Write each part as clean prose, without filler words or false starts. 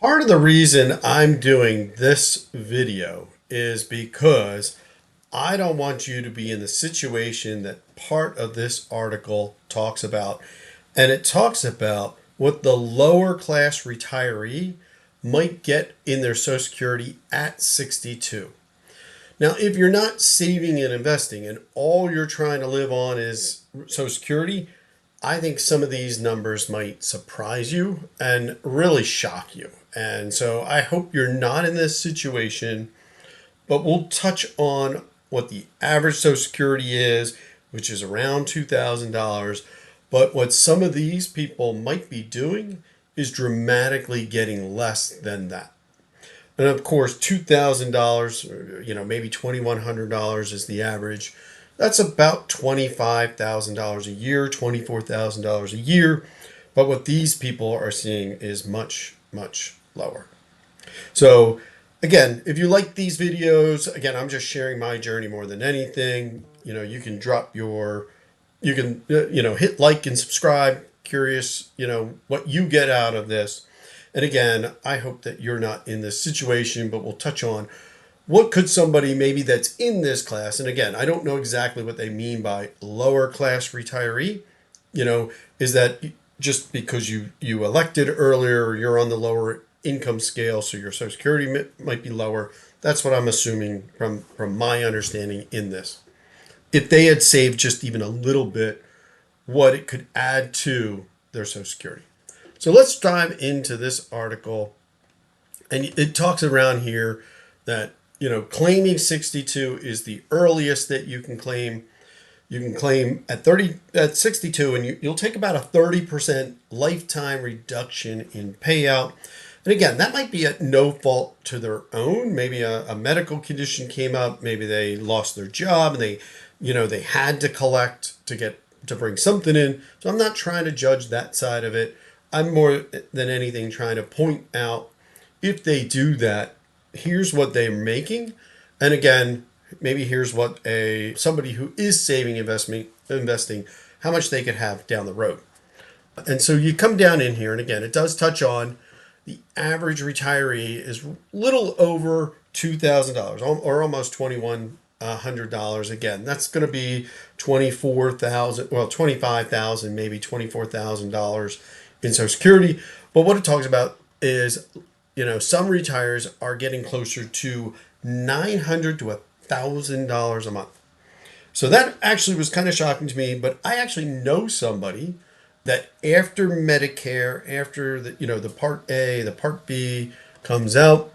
Part of the reason I'm doing this video is because I don't want you to be in the situation that part of this article talks about. And it talks about what the lower class retiree might get in their Social Security at 62. Now, if you're not saving and investing and all you're trying to live on is Social Security, I think some of these numbers might surprise you and really shock you. And so I hope you're not in this situation, but we'll touch on what the average Social Security is, which is around $2,000. But what some of these people might be doing is dramatically getting less than that. And of course, $2,000, maybe $2,100 is the average. That's about $25,000 a year, $24,000 a year. But what these people are seeing is much, much lower. So again, if you like these videos, again, I'm just sharing my journey more than anything. You can hit like and subscribe. Curious, what you get out of this. And again, I hope that you're not in this situation, but we'll touch on what could somebody maybe that's in this class. And again, I don't know exactly what they mean by lower class retiree. Is that just because you elected earlier, or you're on the lower income scale, so your Social Security might be lower? That's what I'm assuming from my understanding in this. If they had saved just even a little bit, what it could add to their Social Security. So let's dive into this article. And it talks around here that, claiming 62 is the earliest that you can claim. You can claim at 62, and you'll take about a 30% lifetime reduction in payout. And again, that might be at no fault to their own. Maybe a medical condition came up. Maybe they lost their job and they had to collect to bring something in. So I'm not trying to judge that side of it. I'm more than anything trying to point out, if they do that, here's what they're making. And again, maybe here's what somebody who is saving, investing, how much they could have down the road. And so you come down in here, and again, it does touch on the average retiree is little over $2,000 or almost $2,100. Again, that's going to be $25,000, maybe $24,000 in Social Security. But what it talks about is, some retires are getting closer to $900 to $1,000 a month. So that actually was kind of shocking to me, but I actually know somebody that after Medicare, after the Part A, the Part B comes out,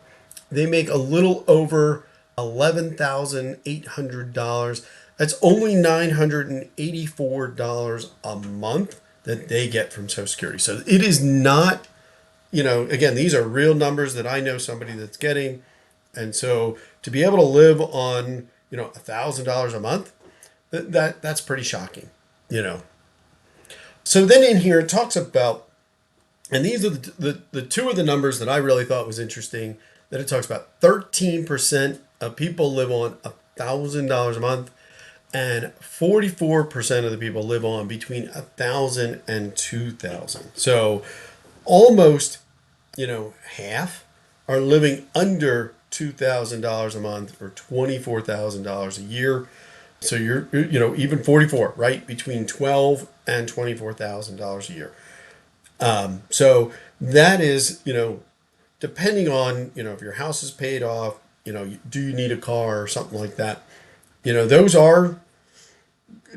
they make a little over $11,800. That's only $984 a month that they get from Social Security. So it is not, again, these are real numbers that I know somebody that's getting. And so to be able to live on, $1,000 a month, that's pretty shocking. So then in here it talks about, and these are the two of the numbers that I really thought was interesting, that it talks about 13% of people live on $1,000 a month, and 44% of the people live on between 1,000 and 2,000. So almost, half are living under $2,000 a month or $24,000 a year. So you're, even 44, right? Between $12,000 and $24,000 a year. So that is, depending on, if your house is paid off, do you need a car or something like that? Those are,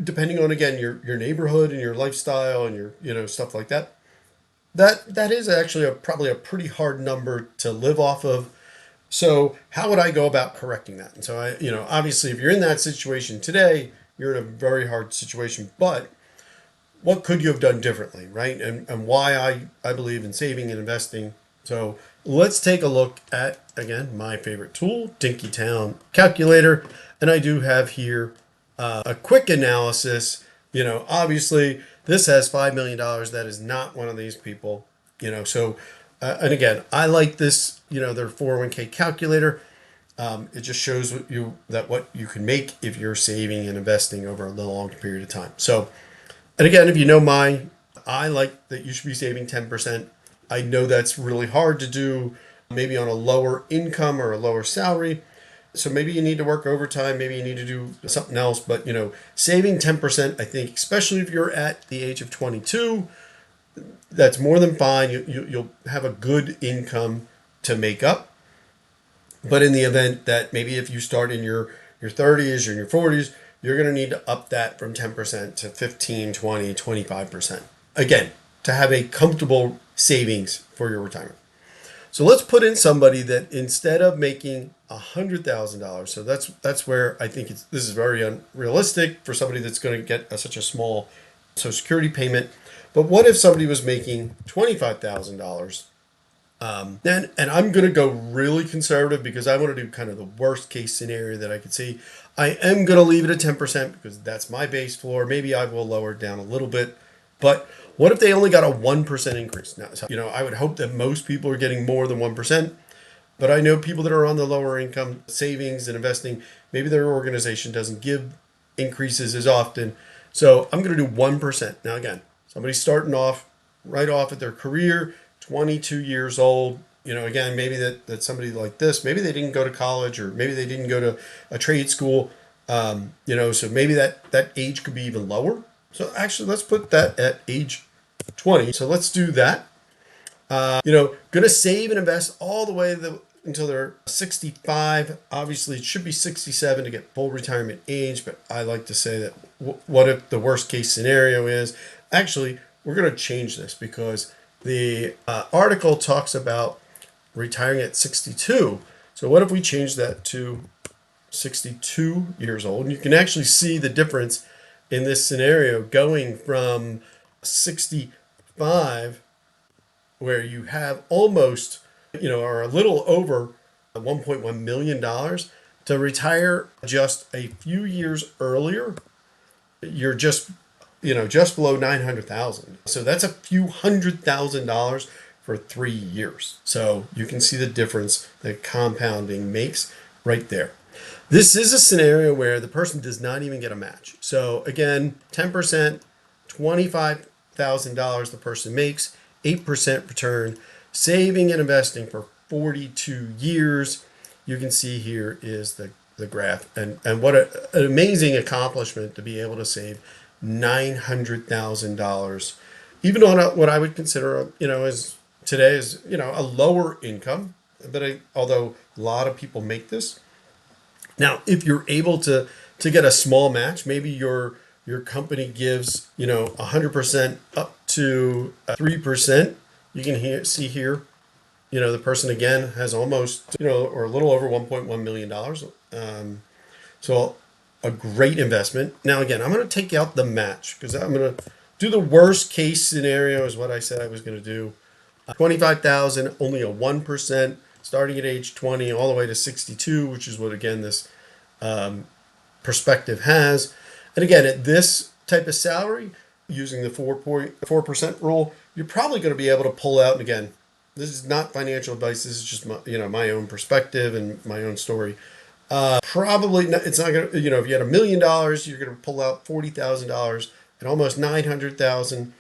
depending on, again, your neighborhood and your lifestyle and your, stuff like that. That is actually probably a pretty hard number to live off of. So how would I go about correcting that? And so obviously if you're in that situation today, you're in a very hard situation, but what could you have done differently, right? And why I believe in saving and investing. So let's take a look at, again, my favorite tool, Dinkytown Calculator. And I do have here a quick analysis. Obviously this has $5 million. That is not one of these people, so, and again, I like this, their 401k calculator. It just shows what you can make if you're saving and investing over a long period of time. So, and again, if I like that you should be saving 10%. I know that's really hard to do, maybe on a lower income or a lower salary. So maybe you need to work overtime, maybe you need to do something else. But saving 10%, I think, especially if you're at the age of 22, that's more than fine. You'll have a good income to make up. But in the event that maybe if you start in your 30s or your 40s, you're going to need to up that from 10% to 15, 20, 25%. Again, to have a comfortable savings for your retirement. So let's put in somebody that instead of making $100,000, so that's where I think this is very unrealistic for somebody that's going to get such a small Social Security payment. But what if somebody was making $25,000? And I'm going to go really conservative because I want to do kind of the worst case scenario that I could see. I am going to leave it at 10% because that's my base floor. Maybe I will lower it down a little bit. But what if they only got a 1% increase? Now, I would hope that most people are getting more than 1%. But I know people that are on the lower income savings and investing, maybe their organization doesn't give increases as often. So I'm going to do 1%. Now, again, somebody's starting off right off at their career, 22 years old. Again, maybe that somebody like this, maybe they didn't go to college or maybe they didn't go to a trade school. So maybe that age could be even lower. So actually, let's put that at age 20. So let's do that. Going to save and invest all the way until they're 65. Obviously, it should be 67 to get full retirement age, but I like to say that what if the worst case scenario is, actually, we're going to change this because the article talks about retiring at 62. So what if we change that to 62 years old? And you can actually see the difference in this scenario going from 65, where you have almost, or a little over $1.1 million to retire just a few years earlier. You're just below 900,000. So that's a few $100,000 for 3 years. So you can see the difference that compounding makes right there. This is a scenario where the person does not even get a match. So again, 10%, $25,000 the person makes, 8% return, saving and investing for 42 years. You can see here is the graph. And what an amazing accomplishment to be able to save $900,000, even on what I would consider, as today is, a lower income. But although a lot of people make this. Now, if you're able to get a small match, maybe your company gives 100% up to 3%. You can see here, the person again has almost or a little over $1.1 million. So a great investment. Now again, I'm going to take out the match because I'm going to do the worst case scenario is what I said I was going to do. 25,000, only a 1%, starting at age 20 all the way to 62, which is what again this perspective has. And again, at this type of salary, using the 4% rule, you're probably going to be able to pull out. And again, this is not financial advice. This is just my own perspective and my own story. Probably not, it's not going to, if you had $1 million, you're going to pull out $40,000 and almost 900,000.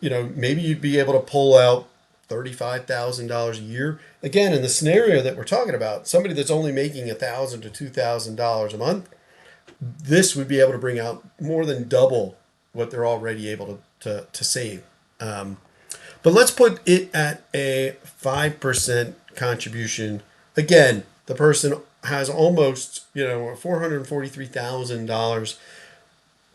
Maybe you'd be able to pull out $35,000 a year. Again, in the scenario that we're talking about, somebody that's only making $1,000 to $2,000 a month, this would be able to bring out more than double what they're already able to save. But let's put it at a 5% contribution. Again, the person has almost, $443,000,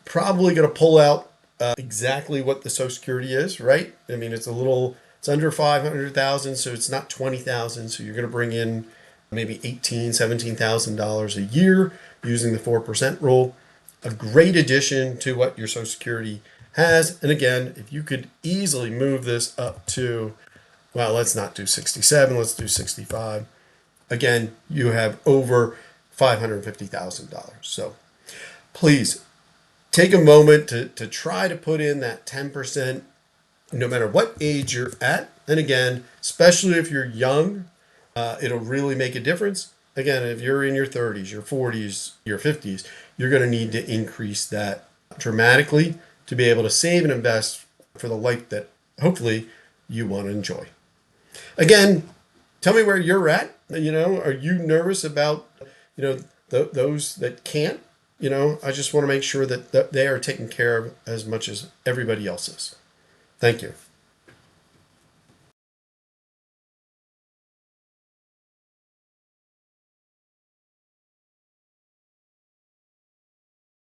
probably going to pull out exactly what the Social Security is, right? I mean, it's under 500,000, so it's not 20,000. So you're going to bring in maybe $17,000 a year using the 4% rule. A great addition to what your Social Security has. And again, if you could easily move this up to, well, let's not do 67, let's do 65. Again, you have over $550,000. So please take a moment to try to put in that 10%, no matter what age you're at. And again, especially if you're young, it'll really make a difference. Again, if you're in your 30s, your 40s, your 50s, you're going to need to increase that dramatically to be able to save and invest for the life that hopefully you want to enjoy. Again, tell me where you're at. Are you nervous about, those that can't? I just want to make sure that they are taken care of as much as everybody else is. Thank you.